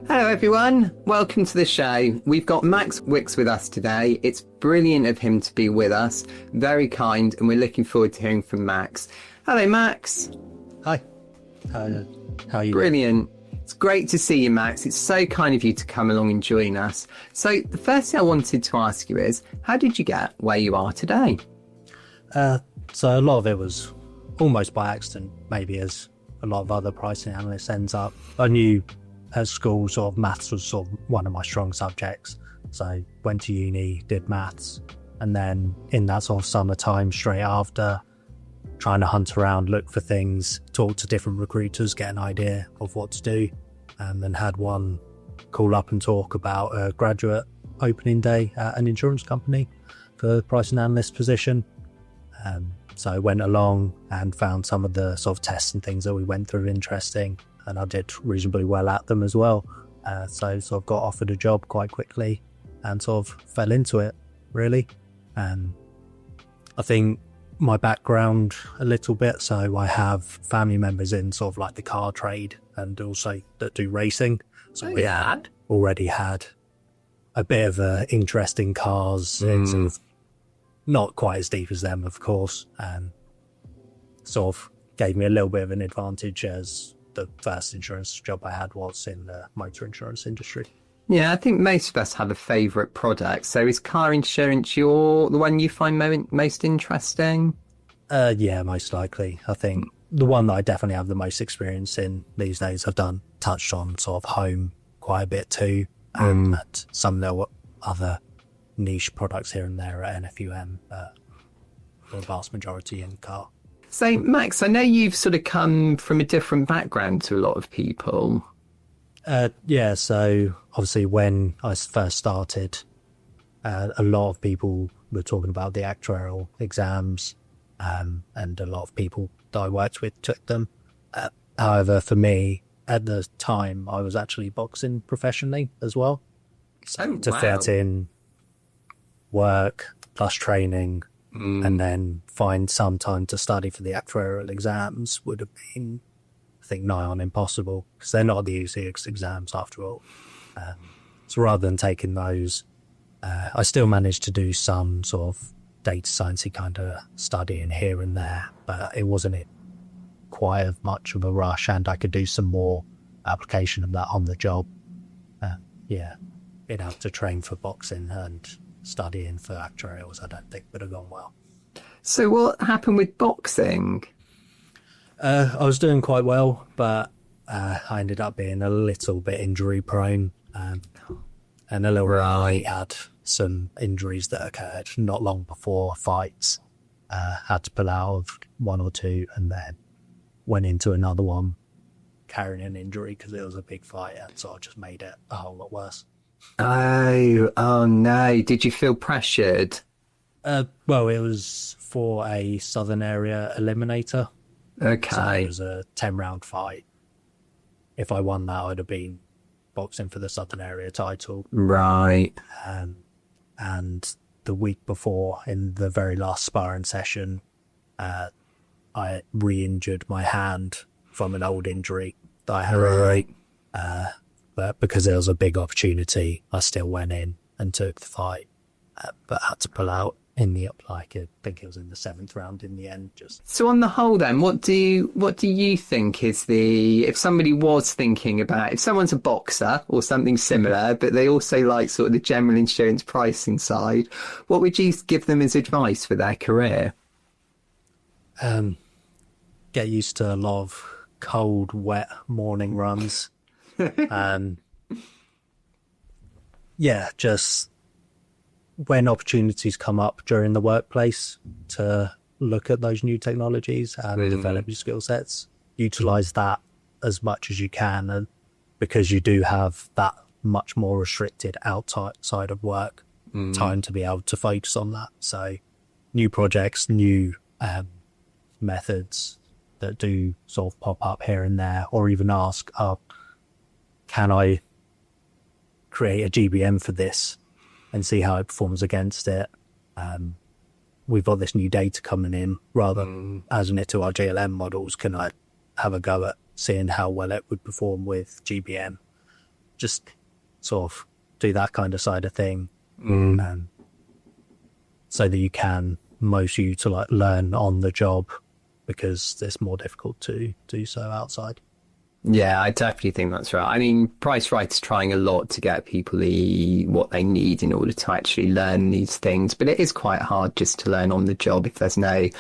Hello everyone, welcome to the show. We've got Max Wicks with us today. It's brilliant of him to be with us, very kind, and we're looking forward to hearing from Max. Hello Max. Hi, how are you? Brilliant. It's great to see you, Max. It's so kind of you to come along and join us. So the first thing I wanted to ask you is, how did you get where you are today? So a lot of it was almost by accident, maybe, as a lot of other pricing analysts ends up. I knew at school sort of maths was sort of one of my strong subjects, so went to uni, did maths, and then in that sort of summertime straight after, trying to hunt around, look for things, talk to different recruiters, get an idea of what to do, and then had one call up and talk about a graduate opening day at an insurance company for the pricing analyst position. So I went along and found some of the sort of tests and things that we went through interesting, and I did reasonably well at them as well. So sort of got offered a job quite quickly and sort of fell into it, really. I think my background a little bit, so I have family members in sort of like the car trade and also that do racing. So we had already had a bit of an interest in cars. It's sort of not quite as deep as them, of course, and sort of gave me a little bit of an advantage as the first insurance job I had was in the motor insurance industry. Yeah, I think most of us have a favourite product. So is car insurance the one you find most interesting? Yeah, most likely. I think the one that I definitely have the most experience in these days. I've touched on sort of home quite a bit too, and some of the other niche products here and there at NFUM, the vast majority in car. So Max, I know you've sort of come from a different background to a lot of people. Yeah, so obviously when I first started, a lot of people were talking about the actuarial exams, and a lot of people that I worked with took them. However, for me, at the time, I was actually boxing professionally as well. So to fit in work plus training and then find some time to study for the actuarial exams would have been, I think, nigh on impossible, because they're not the easiest exams after all. So rather than taking those, I still managed to do some sort of data sciencey kind of studying here and there, but it wasn't quite as much of a rush, and I could do some more application of that on the job. Being able to train for boxing and studying for actuarials, I don't think would have gone well. So what happened with boxing? I was doing quite well, but I ended up being a little bit injury prone, and a little had some injuries that occurred not long before fights. Had to pull out of one or two and then went into another one carrying an injury because it was a big fight, and so I just made it a whole lot worse. Oh no. Did you feel pressured? Well, it was for a Southern Area eliminator. Okay. So it was a 10-round fight. If I won that, I'd have been boxing for the Southern Area title. Right. And the week before, in the very last sparring session, I re-injured my hand from an old injury that I had. Right. But because there was a big opportunity, I still went in and took the fight, but had to pull out in the I think it was in the 7th round in the end. So on the whole then, what do you think is if somebody was thinking about, if someone's a boxer or something similar, but they also like sort of the general insurance pricing side, what would you give them as advice for their career? Get used to a lot of cold, wet morning runs. Just when opportunities come up during the workplace to look at those new technologies and develop your skill sets, utilize that as much as you can, because you do have that much more restricted outside of work time to be able to focus on that. So new projects, new methods that do sort of pop up here and there, or even ask, can I create a GBM for this and see how it performs against it? We've got this new data coming in, rather than adding it to our GLM models, can I have a go at seeing how well it would perform with GBM? just sort of do that kind of side of thing, so that you can most you to like learn on the job, because it's more difficult to do so outside. Yeah, I definitely think that's right. I mean, PriceRite is trying a lot to get people what they need in order to actually learn these things, but it is quite hard just to learn on the job if there's no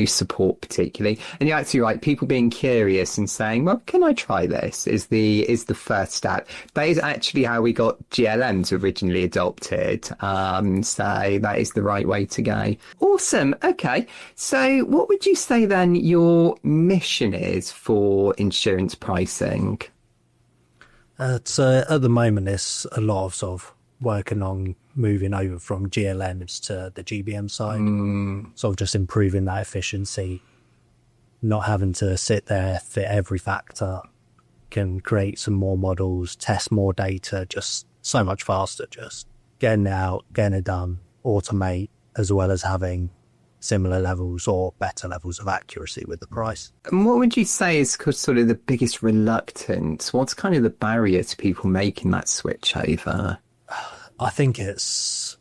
support particularly. And you're actually right, people being curious and saying, well, can I try this, is the first step. That is actually how we got GLMs originally adopted. So that is the right way to go. Awesome. Okay. So what would you say then your mission is for insurance pricing? So at the moment, it's a lot of sort of working on moving over from GLMs to the GBM side, sort of just improving that efficiency, not having to sit there, fit every factor, can create some more models, test more data, just so much faster, just getting it out, getting it done, automate, as well as having similar levels or better levels of accuracy with the price. And what would you say is sort of the biggest reluctance? What's kind of the barrier to people making that switch over? I think it's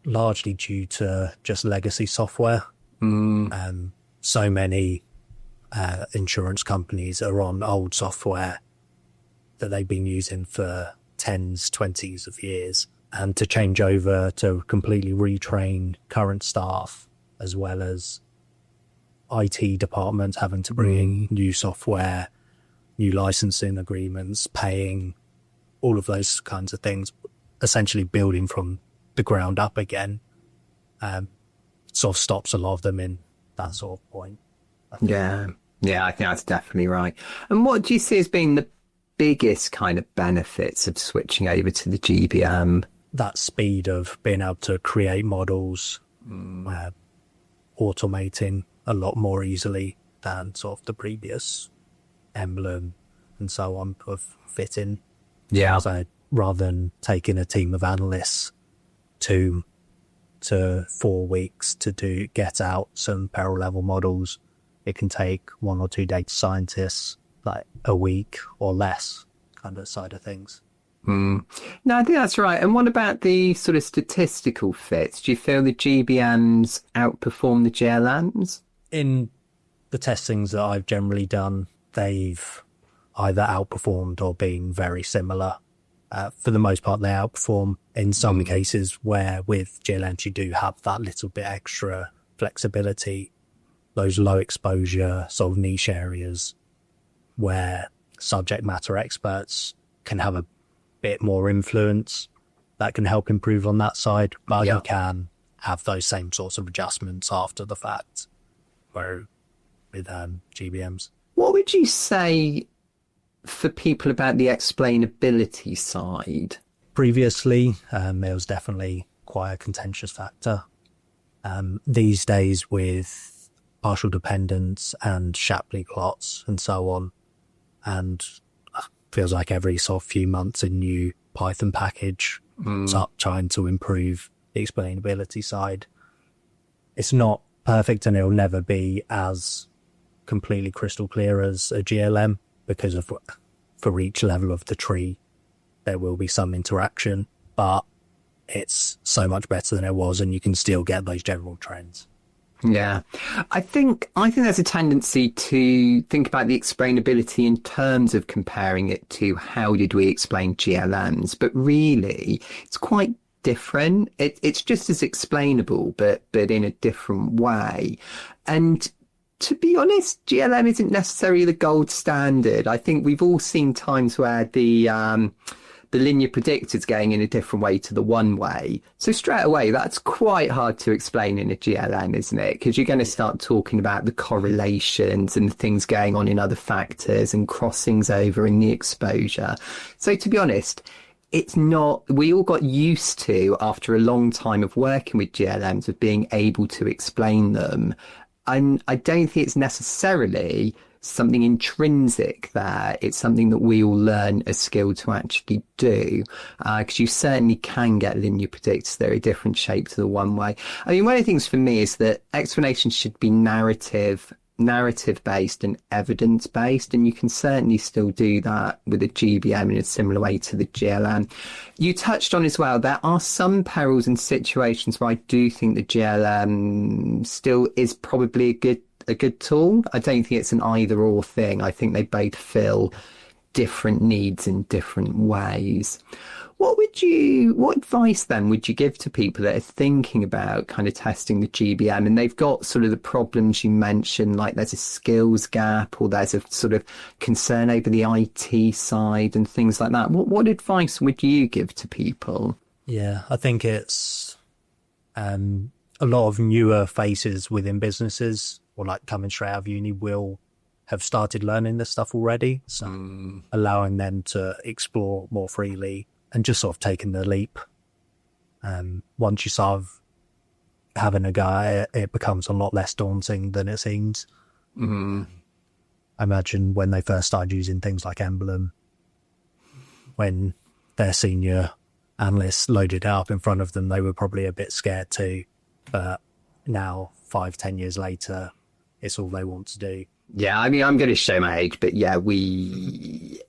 largely due to just legacy software. So many insurance companies are on old software that they've been using for 10s, 20s of years. And to change over to completely retrain current staff, as well as IT departments having to bring in new software, new licensing agreements, paying, all of those kinds of things, essentially building from the ground up again, sort of stops a lot of them in that sort of point. Yeah, I think that's definitely right. And what do you see as being the biggest kind of benefits of switching over to the GBM? That speed of being able to create models, automating a lot more easily than sort of the previous emblem and so on of fitting. Yeah. So rather than taking a team of analysts 2 to 4 weeks to get out some peril level models, it can take 1 or 2 data scientists like a week or less kind of side of things. No, I think that's right. And what about the sort of statistical fits? Do you feel the GBMs outperform the GLMs? In the testings that I've generally done, they've either outperformed or been very similar. For the most part, they outperform. In some cases where with GLMs you do have that little bit extra flexibility, those low exposure sort of niche areas where subject matter experts can have a bit more influence, that can help improve on that side, but you can have those same sorts of adjustments after the fact, where with GBMs. What would you say for people about the explainability side? Previously, it was definitely quite a contentious factor. These days with partial dependence and Shapley plots and so on, and feels like every sort of few months a new Python package up trying to improve the explainability side. It's not perfect and it'll never be as completely crystal clear as a GLM, because of for each level of the tree there will be some interaction, but it's so much better than it was and you can still get those general trends. Yeah, I think there's a tendency to think about the explainability in terms of comparing it to how did we explain GLMs, but really it's quite different. It's just as explainable, but in a different way. And to be honest, GLM isn't necessarily the gold standard. I think we've all seen times where the linear predictor's going in a different way to the one way. So straight away, that's quite hard to explain in a GLM, isn't it? Because you're going to start talking about the correlations and the things going on in other factors and crossings over in the exposure. So to be honest, it's not, we all got used to, after a long time of working with GLMs, of being able to explain them. And I don't think it's necessarily something intrinsic there. It's something that we all learn a skill to actually do, because you certainly can get linear predictors that are a different shape to the one way. I mean, one of the things for me is that explanations should be narrative, narrative based and evidence based, and you can certainly still do that with a GBM in a similar way to the GLM. You touched on as well, there are some perils and situations where I do think the GLM still is probably a good tool. I don't think it's an either or thing. I think they both fill different needs in different ways. What advice then would you give to people that are thinking about kind of testing the GBM and they've got sort of the problems you mentioned, like there's a skills gap or there's a sort of concern over the IT side and things like that? What advice would you give to people? Yeah, I think it's a lot of newer faces within businesses or like coming straight out of uni will have started learning this stuff already. So allowing them to explore more freely and just sort of taking the leap. Once you sort of having a go, it becomes a lot less daunting than it seems. I imagine when they first started using things like Emblem, when their senior analysts loaded it up in front of them, they were probably a bit scared too. But now, 5-10 years later, it's all they want to do. Yeah, I mean, I'm going to show my age, but yeah,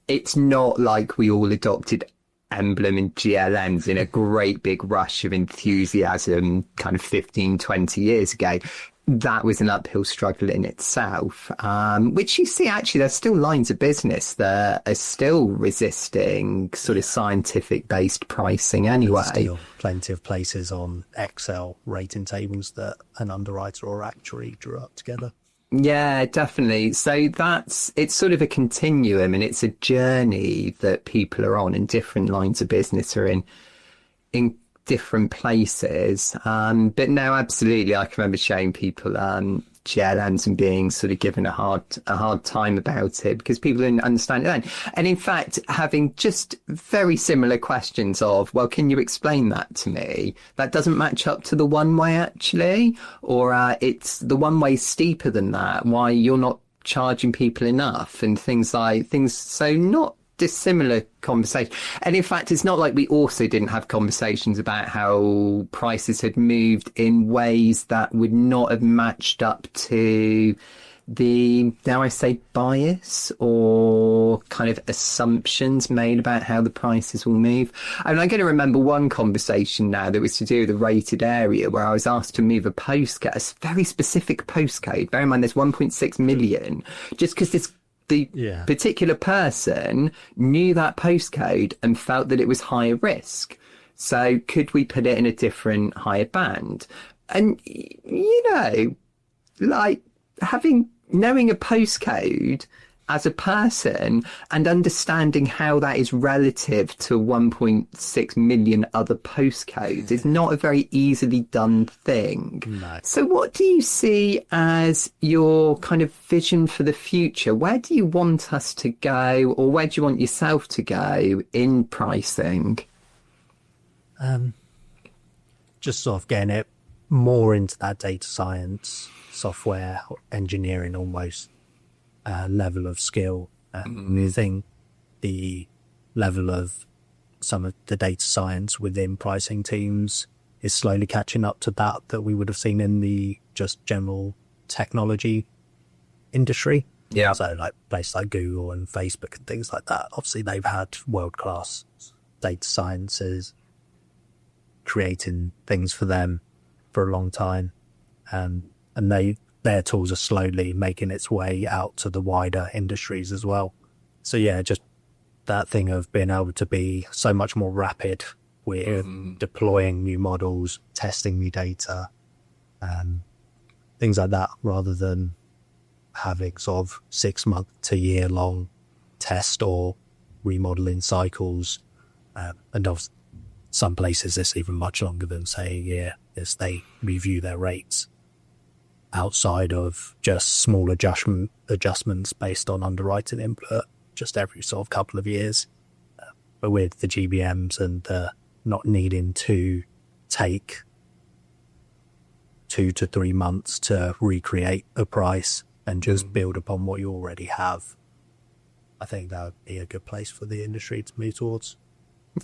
it's not like we all adopted Emblem and GLMs in a great big rush of enthusiasm kind of 15, 20 years ago. That was an uphill struggle in itself, which you see actually there's still lines of business that are still resisting sort of scientific based pricing anyway. There's still plenty of places on Excel rating tables that an underwriter or actuary drew up together. Yeah, definitely. So it's sort of a continuum and it's a journey that people are on and different lines of business are in different places. But no, absolutely. I can remember showing people GLMs and being sort of given a hard time about it because people didn't understand it then. And in fact, having just very similar questions of, well, can you explain that to me? That doesn't match up to the one way actually, or it's the one way steeper than that. Why you're not charging people enough and things. So not dissimilar conversation. And in fact, it's not like we also didn't have conversations about how prices had moved in ways that would not have matched up to the, dare I say, bias or kind of assumptions made about how the prices will move. And I'm going to remember one conversation now that was to do with a rated area where I was asked to move a postcode, a very specific postcode. Bear in mind, there's 1.6 million, just because the particular person knew that postcode and felt that it was higher risk. So could we put it in a different higher band? And, like knowing a postcode as a person and understanding how that is relative to 1.6 million other postcodes is not a very easily done thing. No. So what do you see as your kind of vision for the future? Where do you want us to go, or where do you want yourself to go in pricing? Just sort of getting it more into that data science, software engineering almost level of skill. I think the level of some of the data science within pricing teams is slowly catching up to that we would have seen in the just general technology industry. Yeah. So like places like Google and Facebook and things like that. Obviously they've had world-class data sciences creating things for them for a long time. And their tools are slowly making its way out to the wider industries as well. So yeah, just that thing of being able to be so much more rapid with deploying new models, testing new data, things like that, rather than having sort of 6 month to year long test or remodeling cycles. And of some places it's even much longer than say a year as they review their rates outside of just small adjustments based on underwriting input just every sort of couple of years. But with the GBMs and not needing to take 2 to 3 months to recreate a price and just build upon what you already have, I think that would be a good place for the industry to move towards.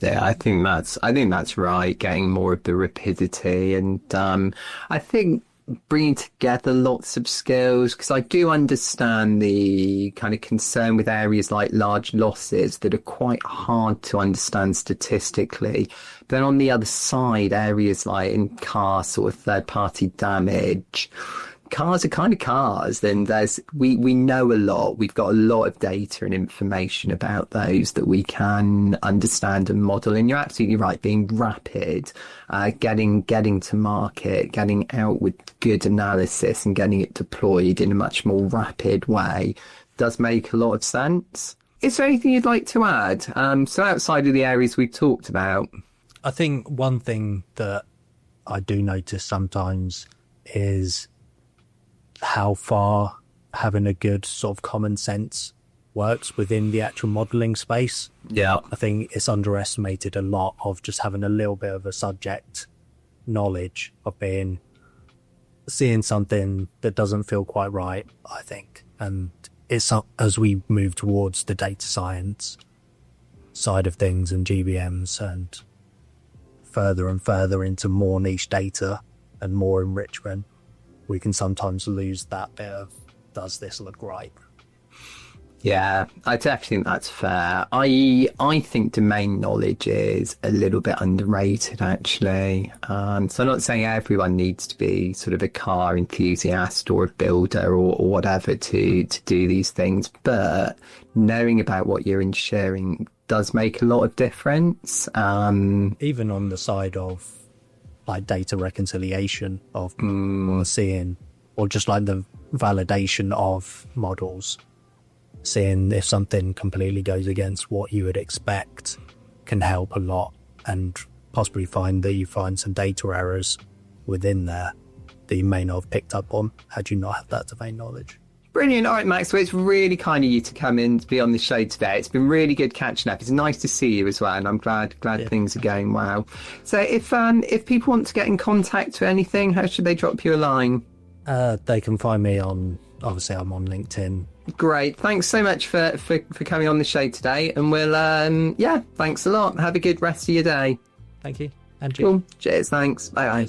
Yeah, I think that's right. Getting more of the rapidity, and I think bringing together lots of skills, because I do understand the kind of concern with areas like large losses that are quite hard to understand statistically. Then on the other side, areas like in car sort of third party damage, cars are kind of cars. Then we know a lot. We've got a lot of data and information about those that we can understand and model. And you're absolutely right, being rapid, getting to market, getting out with good analysis and getting it deployed in a much more rapid way does make a lot of sense. Is there anything you'd like to add? So outside of the areas we've talked about. I think one thing that I do notice sometimes is how far having a good sort of common sense works within the actual modelling space. Yeah. I think it's underestimated a lot of just having a little bit of a subject knowledge of seeing something that doesn't feel quite right, I think. And it's as we move towards the data science side of things and GBMs and further into more niche data and more enrichment, we can sometimes lose that bit of, does this look right? Yeah, I definitely think that's fair. I think domain knowledge is a little bit underrated, actually. So I'm not saying everyone needs to be sort of a car enthusiast or a builder or whatever to do these things, but knowing about what you're insuring does make a lot of difference. Even on the side of like data reconciliation of seeing, or just like the validation of models, seeing if something completely goes against what you would expect can help a lot, and possibly you find some data errors within there that you may not have picked up on had you not had that domain knowledge. Brilliant. All right, Max. Well, it's really kind of you to come in to be on the show today. It's been really good catching up. It's nice to see you as well, and I'm glad things are going well. So if people want to get in contact with anything, how should they drop you a line? They can find me obviously I'm on LinkedIn. Great. Thanks so much for coming on the show today, and we'll thanks a lot. Have a good rest of your day. Thank you. And you. Cool. Cheers. Thanks. Bye.